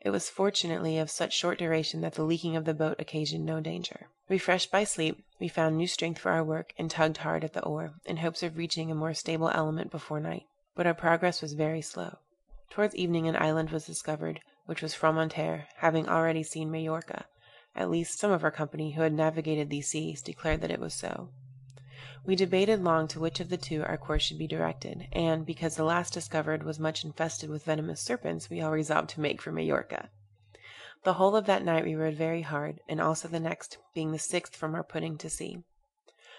It was fortunately of such short duration that the leaking of the boat occasioned no danger. Refreshed by sleep, we found new strength for our work, and tugged hard at the oar, in hopes of reaching a more stable element before night. But our progress was very slow. Towards evening an island was discovered, which was Fromentere, having already seen Majorca. At least some of our company who had navigated these seas declared that it was so. We debated long to which of the two our course should be directed, and, because the last discovered was much infested with venomous serpents, we all resolved to make for Majorca. The whole of that night we rowed very hard, and also the next, being the 6th from our putting to sea.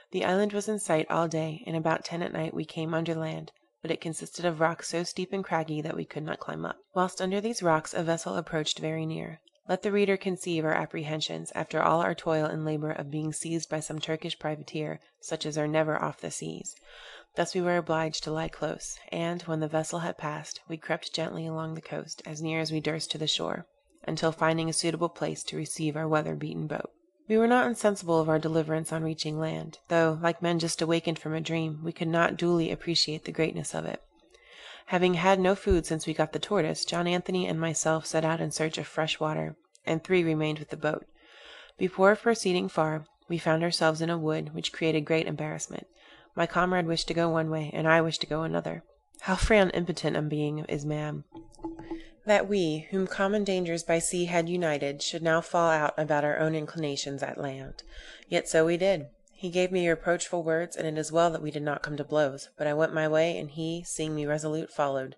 The island was in sight all day, and about 10 at night we came under land, but it consisted of rocks so steep and craggy that we could not climb up. Whilst under these rocks a vessel approached very near. Let the reader conceive our apprehensions, after all our toil and labor, of being seized by some Turkish privateer, such as are never off the seas. Thus we were obliged to lie close, and, when the vessel had passed, we crept gently along the coast, as near as we durst to the shore, until finding a suitable place to receive our weather-beaten boat. We were not insensible of our deliverance on reaching land, though, like men just awakened from a dream, we could not duly appreciate the greatness of it. Having had no food since we got the tortoise, John Anthony and myself set out in search of fresh water, and 3 remained with the boat. Before proceeding far, we found ourselves in a wood, which created great embarrassment. My comrade wished to go one way, and I wished to go another. How frail and impotent a being is man! That we, whom common dangers by sea had united, should now fall out about our own inclinations at land. Yet so we did. He gave me reproachful words, and it is well that we did not come to blows, but I went my way, and he, seeing me resolute, followed.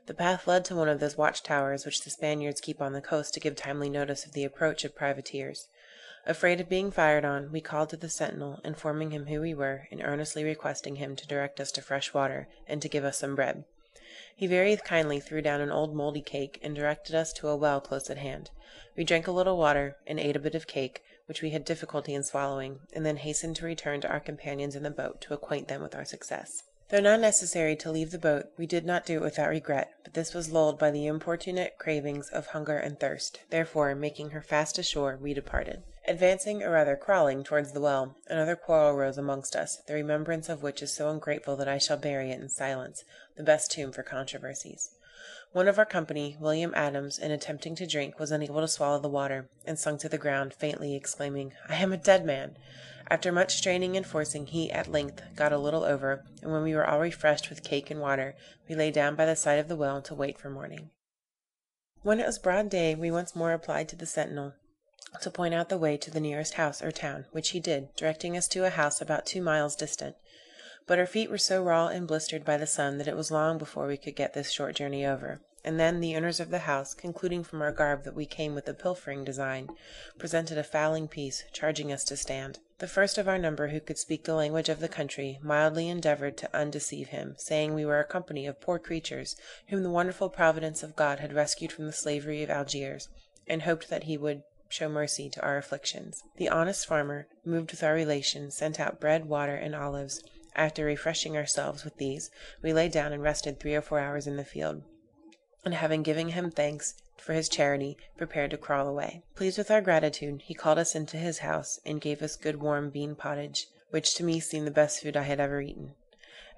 The path led to one of those watch-towers which the Spaniards keep on the coast to give timely notice of the approach of privateers. Afraid of being fired on, we called to the sentinel, informing him who we were, and earnestly requesting him to direct us to fresh water, and to give us some bread. He very kindly threw down an old mouldy cake, and directed us to a well close at hand. We drank a little water, and ate a bit of cake, which we had difficulty in swallowing, and then hastened to return to our companions in the boat to acquaint them with our success. Though not necessary to leave the boat, we did not do it without regret, but this was lulled by the importunate cravings of hunger and thirst. Therefore, making her fast ashore, we departed. Advancing, or rather crawling, towards the well, another quarrel rose amongst us, the remembrance of which is so ungrateful that I shall bury it in silence, the best tomb for controversies. One of our company, William Adams, in attempting to drink, was unable to swallow the water, and sunk to the ground, faintly exclaiming, "I am a dead man!" After much straining and forcing, he, at length, got a little over, and when we were all refreshed with cake and water, we lay down by the side of the well to wait for morning. When it was broad day, we once more applied to the sentinel to point out the way to the nearest house or town, which he did, directing us to a house about 2 miles distant. But our feet were so raw and blistered by the sun that it was long before we could get this short journey over, and then the owners of the house, concluding from our garb that we came with a pilfering design, presented a fowling piece, charging us to stand. The first of our number, who could speak the language of the country, mildly endeavoured to undeceive him, saying we were a company of poor creatures, whom the wonderful providence of God had rescued from the slavery of Algiers, and hoped that he would show mercy to our afflictions. The honest farmer, moved with our relation, sent out bread, water, and olives. After refreshing ourselves with these, we lay down and rested 3 or 4 hours in the field, and having given him thanks for his charity, prepared to crawl away. Pleased with our gratitude, he called us into his house, and gave us good warm bean pottage, which to me seemed the best food I had ever eaten.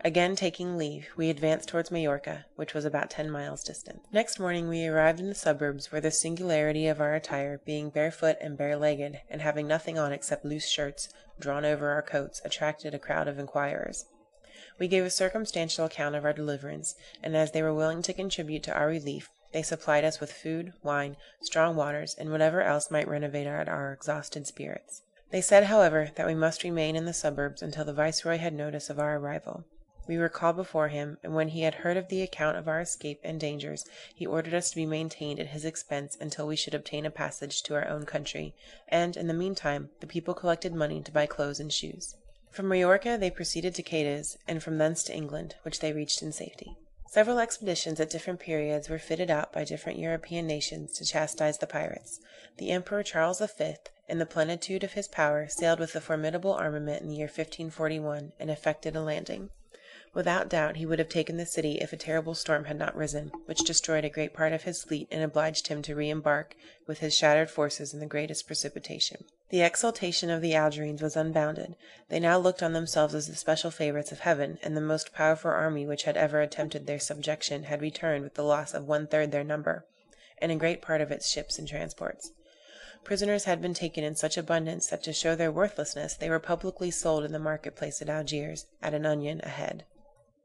Again taking leave, we advanced towards Majorca, which was about 10 miles distant. Next morning we arrived in the suburbs, where the singularity of our attire, being barefoot and bare-legged, and having nothing on except loose shirts drawn over our coats, attracted a crowd of inquirers. We gave a circumstantial account of our deliverance, and as they were willing to contribute to our relief, they supplied us with food, wine, strong waters, and whatever else might renovate our exhausted spirits. They said, however, that we must remain in the suburbs until the Viceroy had notice of our arrival. We were called before him, and when he had heard of the account of our escape and dangers, he ordered us to be maintained at his expense until we should obtain a passage to our own country, and, in the meantime, the people collected money to buy clothes and shoes. From Majorca they proceeded to Cadiz, and from thence to England, which they reached in safety. Several expeditions at different periods were fitted out by different European nations to chastise the pirates. The Emperor Charles V, in the plenitude of his power, sailed with a formidable armament in the year 1541, and effected a landing. Without doubt he would have taken the city if a terrible storm had not risen, which destroyed a great part of his fleet and obliged him to re-embark with his shattered forces in the greatest precipitation. The exultation of the Algerines was unbounded. They now looked on themselves as the special favourites of heaven, and the most powerful army which had ever attempted their subjection had returned with the loss of 1/3 their number, and a great part of its ships and transports. Prisoners had been taken in such abundance that to show their worthlessness they were publicly sold in the marketplace at Algiers, at an onion a head.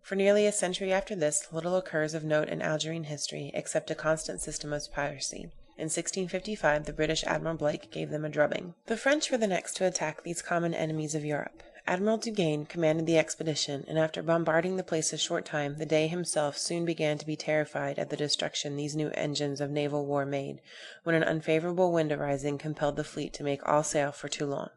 For nearly a century after this, little occurs of note in Algerine history, except a constant system of piracy. In 1655, the British Admiral Blake gave them a drubbing. The French were the next to attack these common enemies of Europe. Admiral Duguesne commanded the expedition, and after bombarding the place a short time, the Dey himself soon began to be terrified at the destruction these new engines of naval war made, when an unfavorable wind arising compelled the fleet to make all sail for Toulon.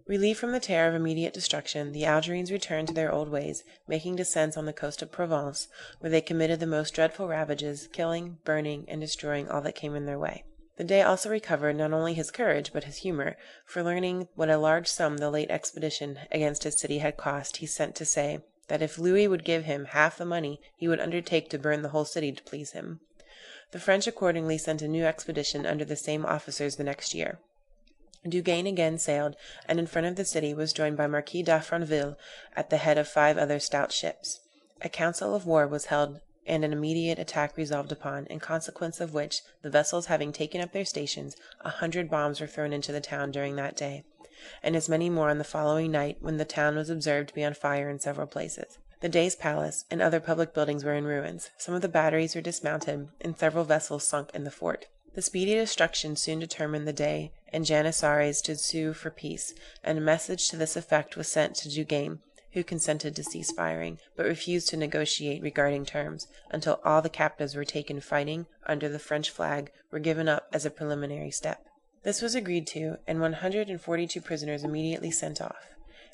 Relieved from the terror of immediate destruction, the Algerines returned to their old ways, making descents on the coast of Provence, where they committed the most dreadful ravages, killing, burning, and destroying all that came in their way. The Dey also recovered not only his courage, but his humor, for learning what a large sum the late expedition against his city had cost, he sent to say, that if Louis would give him half the money, he would undertake to burn the whole city to please him. The French accordingly sent a new expedition under the same officers the next year. Duguesne again sailed, and in front of the city was joined by Marquis d'Affranville at the head of 5 other stout ships. A council of war was held and an immediate attack resolved upon, in consequence of which, the vessels having taken up their stations, 100 bombs were thrown into the town during that day, and as many more on the following night, when the town was observed to be on fire in several places. The Dey's palace and other public buildings were in ruins. Some of the batteries were dismounted, and several vessels sunk in the fort. The speedy destruction soon determined the Dey and Janissaries to sue for peace, and a message to this effect was sent to Duguesne, who consented to cease firing, but refused to negotiate regarding terms, until all the captives were taken fighting under the French flag were given up as a preliminary step. This was agreed to, and 142 prisoners immediately sent off.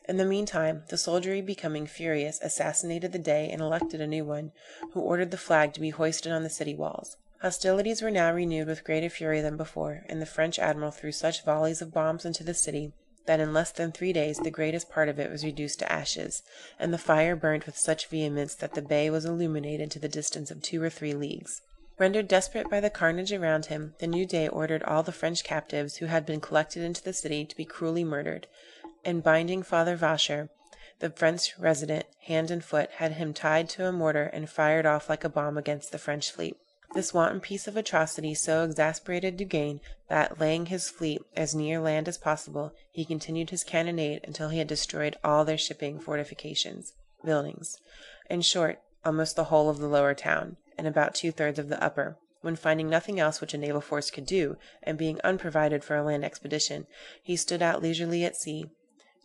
In the meantime, the soldiery, becoming furious, assassinated the Dey and elected a new one, who ordered the flag to be hoisted on the city walls. Hostilities were now renewed with greater fury than before, and the French admiral threw such volleys of bombs into the city that in less than 3 days the greatest part of it was reduced to ashes, and the fire burnt with such vehemence that the bay was illuminated to the distance of 2 or 3 leagues. Rendered desperate by the carnage around him, the new Dey ordered all the French captives who had been collected into the city to be cruelly murdered, and binding Father Vacher, the French resident, hand and foot, had him tied to a mortar and fired off like a bomb against the French fleet. This wanton piece of atrocity so exasperated Duguesne that, laying his fleet as near land as possible, he continued his cannonade until he had destroyed all their shipping, fortifications, buildings, in short, almost the whole of the lower town, and about 2/3 of the upper, when, finding nothing else which a naval force could do, and being unprovided for a land expedition, he stood out leisurely at sea,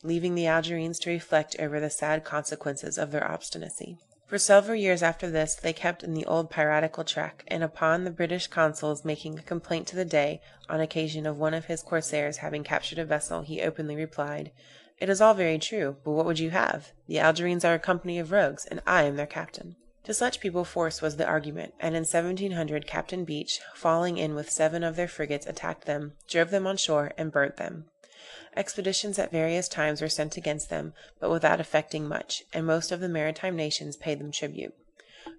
leaving the Algerines to reflect over the sad consequences of their obstinacy. For several years after this they kept in the old piratical track, and upon the British consul's making a complaint to the Dey, on occasion of one of his corsairs having captured a vessel, he openly replied, "It is all very true, but what would you have? The Algerines are a company of rogues, and I am their captain." To such people force was the argument, and in 1700 Captain Beach, falling in with 7 of their frigates, attacked them, drove them on shore, and burnt them. Expeditions at various times were sent against them, but without effecting much, and most of the maritime nations paid them tribute.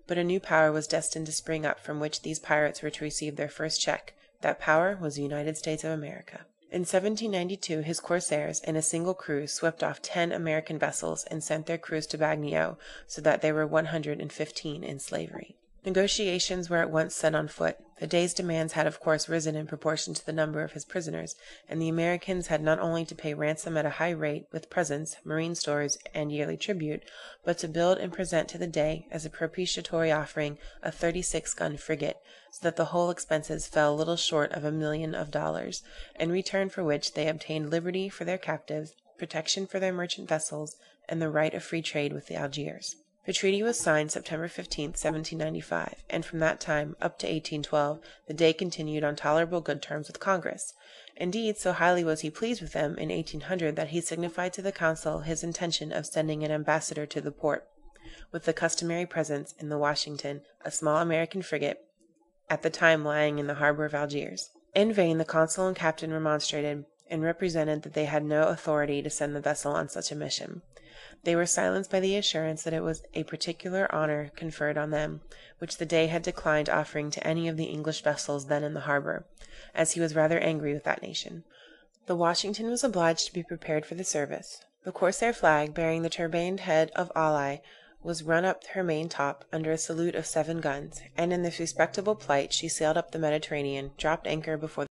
But a new power was destined to spring up from which these pirates were to receive their first check. That power was the United States of America. In 1792 his corsairs, in a single cruise, swept off 10 American vessels, and sent their crews to Bagnio, so that there were 115 in slavery. Negotiations were at once set on foot. The Dey's demands had of course risen in proportion to the number of his prisoners, and the Americans had not only to pay ransom at a high rate, with presents, marine stores, and yearly tribute, but to build and present to the Dey, as a propitiatory offering, a 36-gun frigate, so that the whole expenses fell little short of $1 million, in return for which they obtained liberty for their captives, protection for their merchant vessels, and the right of free trade with the Algiers. The treaty was signed September 15, 1795, and from that time up to 1812 the Dey continued on tolerable good terms with Congress. Indeed, so highly was he pleased with them in 1800 that he signified to the council his intention of sending an ambassador to the port, with the customary presents, in the Washington, a small American frigate, at the time lying in the harbor of Algiers. In vain the consul and captain remonstrated, and represented that they had no authority to send the vessel on such a mission. They were silenced by the assurance that it was a particular honor conferred on them, which the Dey had declined offering to any of the English vessels then in the harbor, as he was rather angry with that nation. The Washington was obliged to be prepared for the service. The corsair flag, bearing the turbaned head of Ali, was run up her main top under a salute of 7 guns, and in this respectable plight she sailed up the Mediterranean, dropped anchor before